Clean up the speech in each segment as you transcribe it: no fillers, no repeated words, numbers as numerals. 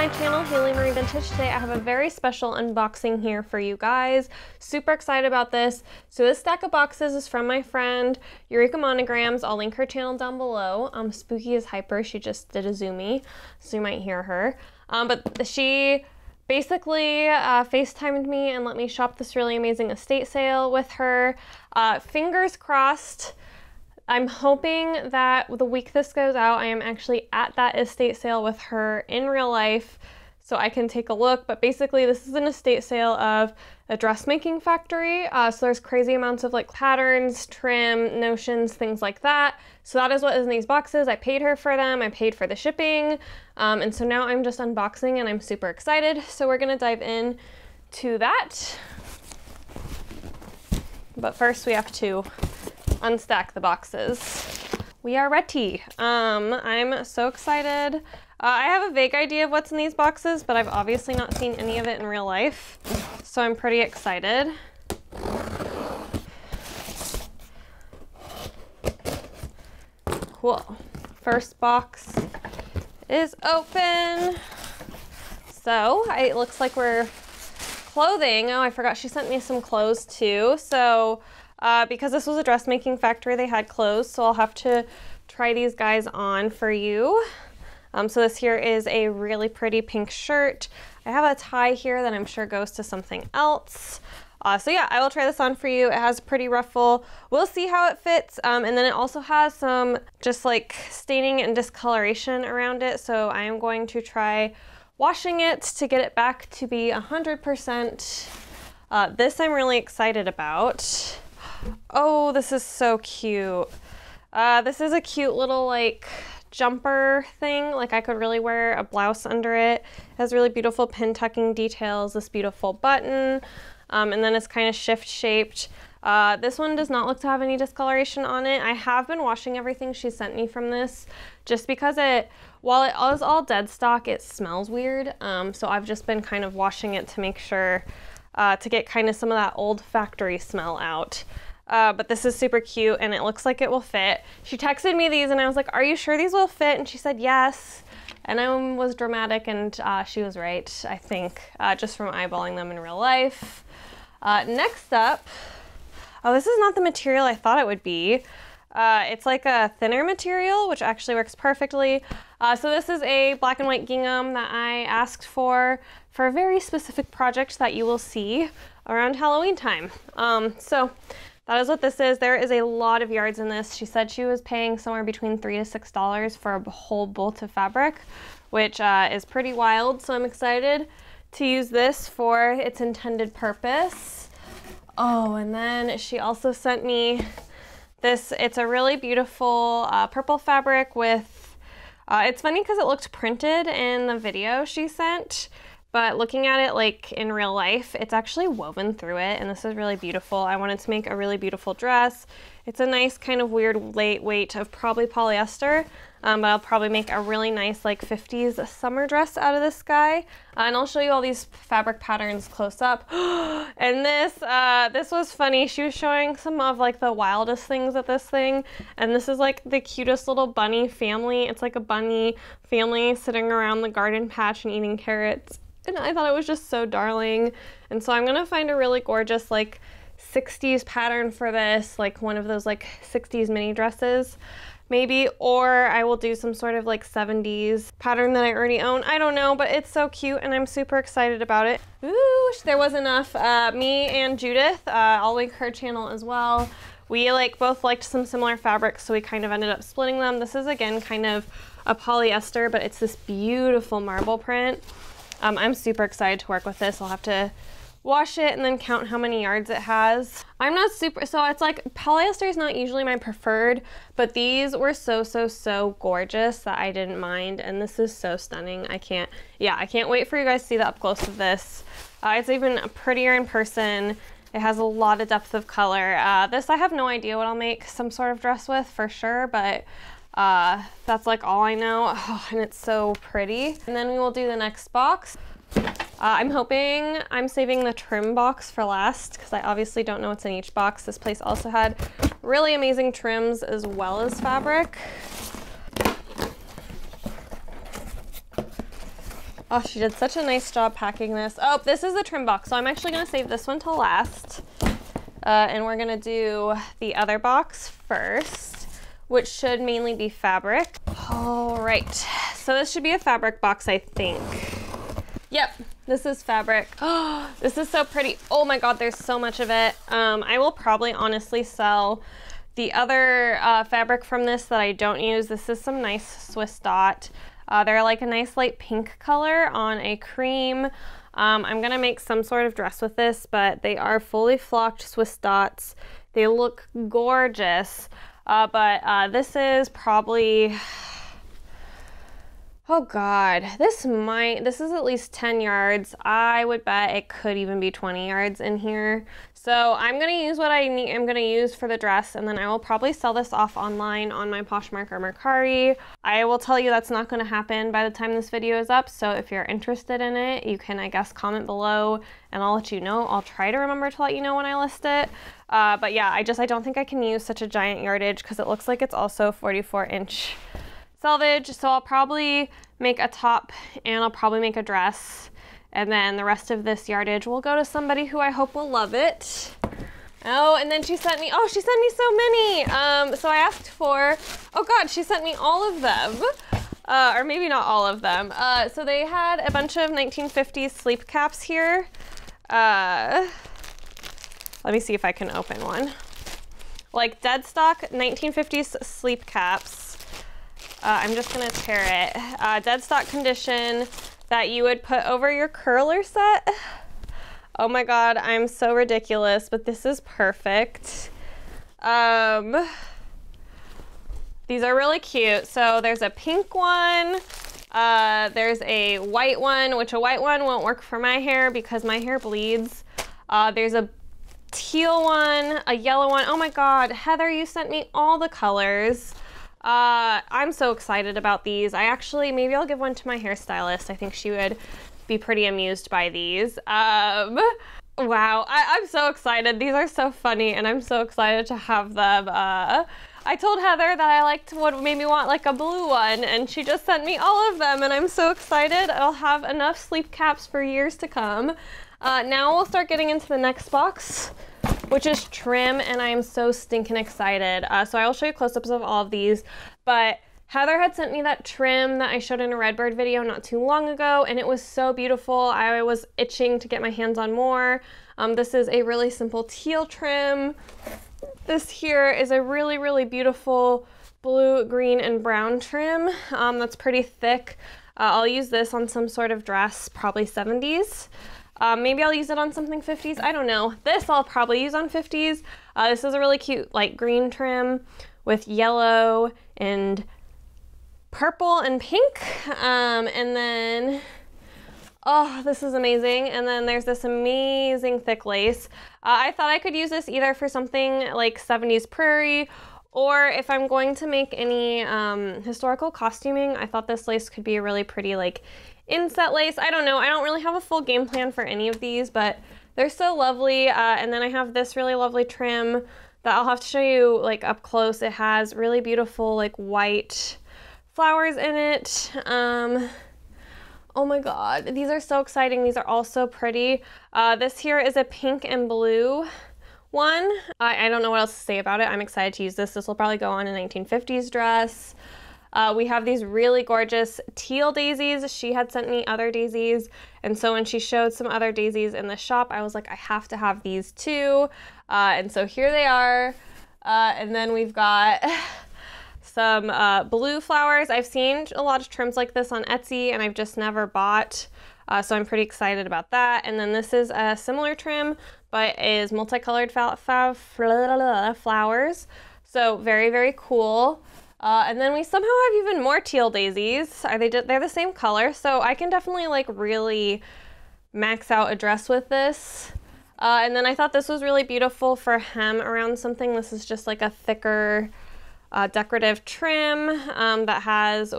my channel, Haylee Marie Vintage. Today I have a very special unboxing here for you guys. Super excited about this. So this stack of boxes is from my friend Eureka Monograms. I'll link her channel down below. Spooky is hyper. She just did a Zoomie, so you might hear her. But she basically FaceTimed me and let me shop this really amazing estate sale with her. Fingers crossed. I'm hoping that the week this goes out, I am actually at that estate sale with her in real life so I can take a look. But basically this is an estate sale of a dressmaking factory. So there's crazy amounts of like patterns, trim, notions, things like that. So that is what is in these boxes. I paid her for them. I paid for the shipping. And so now I'm just unboxing and I'm super excited. So we're gonna dive in to that. But first we have to unstack the boxes. We are ready. I'm so excited. I have a vague idea of what's in these boxes, but I've obviously not seen any of it in real life, so I'm pretty excited. Cool. First box is open. So it looks like we're clothing. Oh, I forgot she sent me some clothes too. So because this was a dressmaking factory, they had clothes, so I'll have to try these guys on for you. So this here is a really pretty pink shirt. I have a tie here that I'm sure goes to something else. So yeah, I will try this on for you. It has a pretty ruffle. We'll see how it fits. And then it also has some just like staining and discoloration around it. So I am going to try washing it to get it back to be 100%. This I'm really excited about. Oh, this is so cute. This is a cute little like jumper thing. Like I could really wear a blouse under it. It has really beautiful pin tucking details, this beautiful button, and then it's kind of shift shaped. This one does not look to have any discoloration on it. I have been washing everything she sent me from this just because while it is all dead stock, it smells weird. So I've just been kind of washing it to make sure to get kind of some of that old factory smell out. But this is super cute and it looks like it will fit. She texted me these and I was like, are you sure these will fit? And she said yes. And I was dramatic and she was right, I think, just from eyeballing them in real life. Next up, oh, this is not the material I thought it would be. It's like a thinner material, which actually works perfectly. So this is a black and white gingham that I asked for a very specific project that you will see around Halloween time. So that is what this is. There is a lot of yards in this. She said she was paying somewhere between $3 to $6 for a whole bolt of fabric, which is pretty wild. So I'm excited to use this for its intended purpose. Oh, and then she also sent me this. It's a really beautiful purple fabric with, it's funny because it looked printed in the video she sent, but looking at it like in real life, it's actually woven through it, and this is really beautiful. I wanted to make a really beautiful dress. It's a nice kind of weird lightweight of probably polyester, but I'll probably make a really nice like 50s summer dress out of this guy. And I'll show you all these fabric patterns close up. And this was funny. She was showing some of like the wildest things at this thing, and this is like the cutest little bunny family. It's like a bunny family sitting around the garden patch and eating carrots. And I thought it was just so darling. And so I'm gonna find a really gorgeous like 60s pattern for this, like one of those like 60s mini dresses maybe, or I will do some sort of like 70s pattern that I already own. I don't know, but it's so cute and I'm super excited about it. Ooh, there was enough. Me and Judith, I'll link her channel as well. We like both liked some similar fabrics, so we kind of ended up splitting them. This is again kind of a polyester, but it's this beautiful marble print. I'm super excited to work with this. I'll have to wash it and then count how many yards it has. I'm not super, so it's like polyester is not usually my preferred, but these were so gorgeous that I didn't mind, and this is so stunning. I can't wait for you guys to see the up close of this. It's even prettier in person. It has a lot of depth of color. This I have no idea what I'll make some sort of dress with for sure, but that's like all I know. Oh, and it's so pretty. And then we will do the next box. I'm saving the trim box for last because I obviously don't know what's in each box. This place also had really amazing trims as well as fabric. Oh, she did such a nice job packing this. Oh, this is the trim box, so I'm actually gonna save this one till last. And we're gonna do the other box first, which should mainly be fabric. All right, so this should be a fabric box, I think. Yep, this is fabric. Oh, this is so pretty. Oh my God, there's so much of it. I will probably honestly sell the other fabric from this that I don't use. This is some nice Swiss dot. They're like a nice light pink color on a cream. I'm gonna make some sort of dress with this, but they are fully flocked Swiss dots. They look gorgeous, but this is probably, oh God, this is at least 10 yards. I would bet it could even be 20 yards in here. So I'm gonna use what I'm gonna use for the dress, and then I will probably sell this off online on my Poshmark or Mercari. I will tell you that's not gonna happen by the time this video is up, so if you're interested in it, you can, I guess, comment below and I'll let you know. I'll try to remember to let you know when I list it. But yeah, I don't think I can use such a giant yardage because it looks like it's also 44-inch selvage. So I'll probably make a top and I'll probably make a dress. And then the rest of this yardage will go to somebody who I hope will love it. Oh, and then she sent me so many. So I asked for, oh God, she sent me all of them. Or maybe not all of them. So they had a bunch of 1950s sleep caps here. Let me see if I can open one. Like dead stock 1950s sleep caps. I'm just gonna tear it. Dead stock condition that you would put over your curler set. Oh my God, I'm so ridiculous, but this is perfect. These are really cute. So there's a pink one, there's a white one, which a white one won't work for my hair because my hair bleeds. There's a teal one, a yellow one. Oh my God, Heather, you sent me all the colors. I'm so excited about these. Maybe I'll give one to my hairstylist. I think she would be pretty amused by these. Wow, I'm so excited. These are so funny and I'm so excited to have them. I told Heather that I liked what made me want like a blue one and she just sent me all of them and I'm so excited. I'll have enough sleep caps for years to come. Now we'll start getting into the next box, which is trim, and I am so stinking excited. So I will show you close-ups of all of these, but Heather had sent me that trim that I showed in a Redbird video not too long ago, and it was so beautiful. I was itching to get my hands on more. This is a really simple teal trim. This here is a really, really beautiful blue, green, and brown trim that's pretty thick. I'll use this on some sort of dress, probably 70s. Maybe I'll use it on something 50s. I don't know. This I'll probably use on 50s. This is a really cute light green trim with yellow and purple and pink. And then, oh, this is amazing. And then there's this amazing thick lace. I thought I could use this either for something like 70s prairie, or if I'm going to make any historical costuming, I thought this lace could be a really pretty like inset lace. I don't know. I don't really have a full game plan for any of these, but they're so lovely. And then I have this really lovely trim that I'll have to show you like up close. It has really beautiful like white flowers in it. Oh my God, these are so exciting. These are all so pretty. This here is a pink and blue one. I don't know what else to say about it. I'm excited to use this. This will probably go on a 1950s dress. We have these really gorgeous teal daisies. She had sent me other daisies, and so when she showed some other daisies in the shop, I was like, I have to have these too. And so here they are. And then we've got some blue flowers. I've seen a lot of trims like this on Etsy, and I've just never bought. So I'm pretty excited about that. And then this is a similar trim, but is multicolored flowers. So very, very cool. And then we somehow have even more teal daisies. They're the same color, so I can definitely like really max out a dress with this. And then I thought this was really beautiful for hem around something. This is just like a thicker decorative trim that has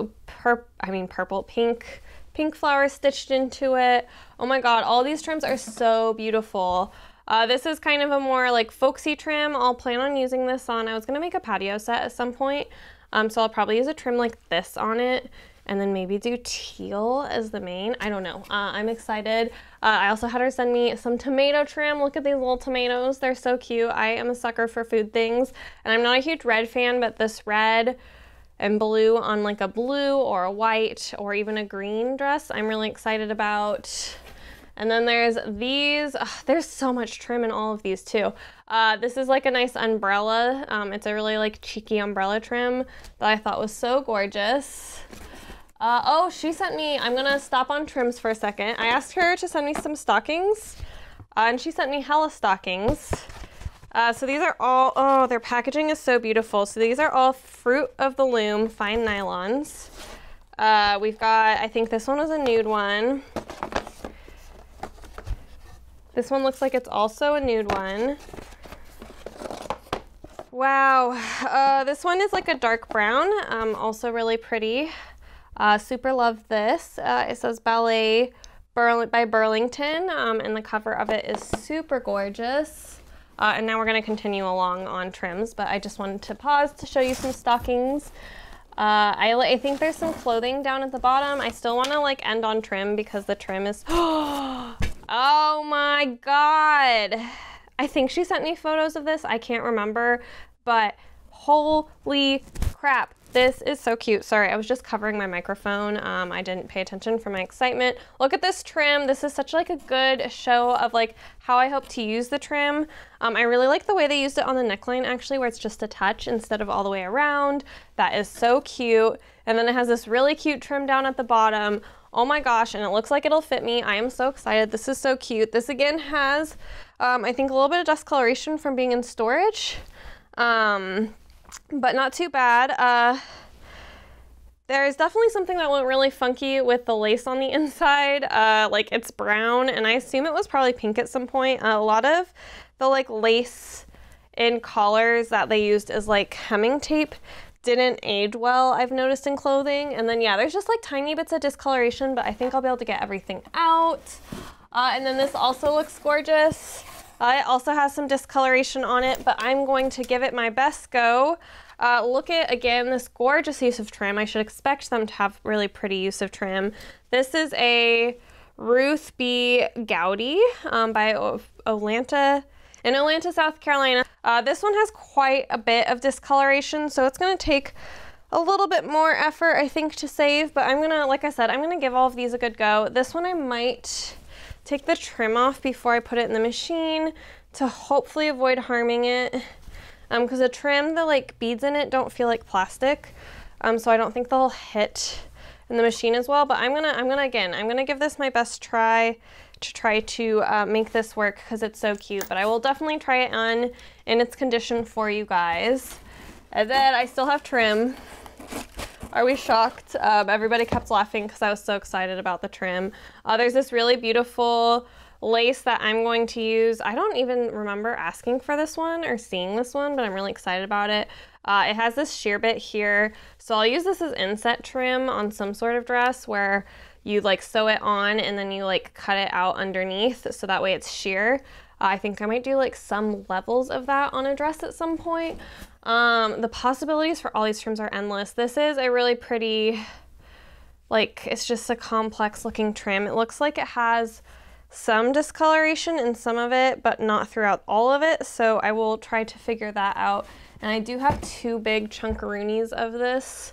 pink flowers stitched into it. Oh my God, all these trims are so beautiful. This is kind of a more like folksy trim. I'll plan on using this on, I was gonna make a patio set at some point. So I'll probably use a trim like this on it. and then maybe do teal as the main. I don't know. I'm excited. I also had her send me some tomato trim. Look at these little tomatoes. They're so cute. I am a sucker for food things, and I'm not a huge red fan, but this red and blue on like a blue or a white or even a green dress, I'm really excited about. And then there's these. There's so much trim in all of these too. This is like a nice umbrella. It's a really like cheeky umbrella trim that I thought was so gorgeous. Oh, she sent me, I'm gonna stop on trims for a second. I asked her to send me some stockings, and she sent me hella stockings. So these are all, oh, their packaging is so beautiful. So these are all Fruit of the Loom fine nylons. We've got, I think this one was a nude one. This one looks like it's also a nude one. Wow, this one is like a dark brown, also really pretty. Super love this. It says Ballet by Burlington, and the cover of it is super gorgeous. And now we're going to continue along on trims, but I just wanted to pause to show you some stockings. I think there's some clothing down at the bottom. I still want to like end on trim because the trim is, oh my God. I think she sent me photos of this. I can't remember, but holy crap. This is so cute. Sorry, I was just covering my microphone. I didn't pay attention for my excitement. Look at this trim. This is such like a good show of like how I hope to use the trim. I really like the way they used it on the neckline actually, where it's just a touch instead of all the way around. That is so cute. And then it has this really cute trim down at the bottom. Oh my gosh, and it looks like it'll fit me. I am so excited. This is so cute. This again has, I think a little bit of discoloration from being in storage. But not too bad. There's definitely something that went really funky with the lace on the inside. Like it's brown, and I assume it was probably pink at some point. A lot of the like lace in collars that they used as like hemming tape didn't age well, I've noticed in clothing. And then yeah, there's just like tiny bits of discoloration, but I think I'll be able to get everything out. And then this also looks gorgeous. It also has some discoloration on it, but I'm going to give it my best go. Look at, again, this gorgeous use of trim. I should expect them to have really pretty use of trim. This is a Ruth B. Gowdy by Olanta, in Olanta, South Carolina. This one has quite a bit of discoloration, so it's going to take a little bit more effort, I think, to save, but I'm going to, like I said, I'm going to give all of these a good go. This one I might take the trim off before I put it in the machine to hopefully avoid harming it. Because the trim, the like beads in it don't feel like plastic. So I don't think they'll hit in the machine as well, but I'm gonna give this my best try to make this work because it's so cute, but I will definitely try it on in its condition for you guys. And then I still have trim. Are we shocked? Everybody kept laughing because I was so excited about the trim. There's this really beautiful lace that I'm going to use. I don't even remember asking for this one or seeing this one, but I'm really excited about it. It has this sheer bit here, so I'll use this as inset trim on some sort of dress where you like sew it on and then you like cut it out underneath so that way it's sheer. I think I might do like some levels of that on a dress at some point. The possibilities for all these trims are endless. This is a really pretty, like, it's just a complex looking trim. It looks like it has some discoloration in some of it, but not throughout all of it. So I will try to figure that out. And I do have two big chunkaroonies of this.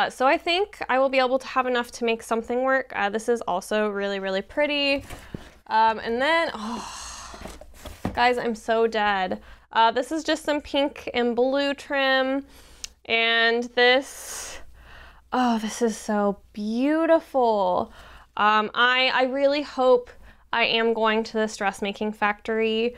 So I think I will be able to have enough to make something work. This is also really, really pretty. And then, oh, guys, I'm so dead. This is just some pink and blue trim. And this, oh, this is so beautiful. I really hope I am going to this dressmaking factory,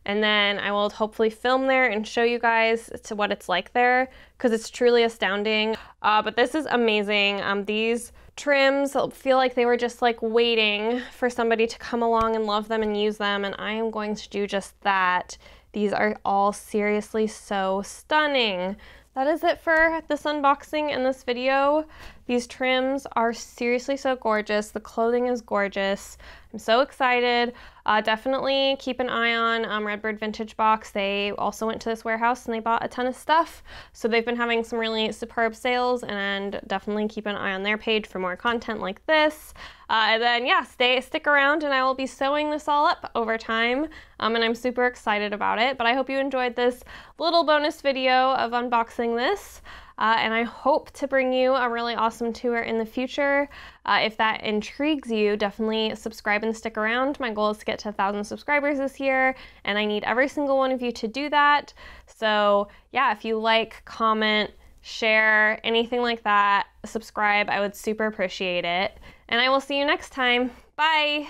and then I will hopefully film there and show you guys to what it's like there, because it's truly astounding. But this is amazing. These trims feel like they were just like waiting for somebody to come along and love them and use them, and I am going to do just that. These are all seriously so stunning. That is it for this unboxing and this video. These trims are seriously so gorgeous. The clothing is gorgeous. I'm so excited. Definitely keep an eye on Redbird Vintage Box. They also went to this warehouse and they bought a ton of stuff. So they've been having some really superb sales, and definitely keep an eye on their page for more content like this. And then yeah, stick around and I will be sewing this all up over time. And I'm super excited about it. But I hope you enjoyed this little bonus video of unboxing this. And I hope to bring you a really awesome tour in the future. If that intrigues you, definitely subscribe and stick around. My goal is to get to 1,000 subscribers this year, and I need every single one of you to do that. So yeah, if you like, comment, share, anything like that, subscribe, I would super appreciate it. And I will see you next time. Bye!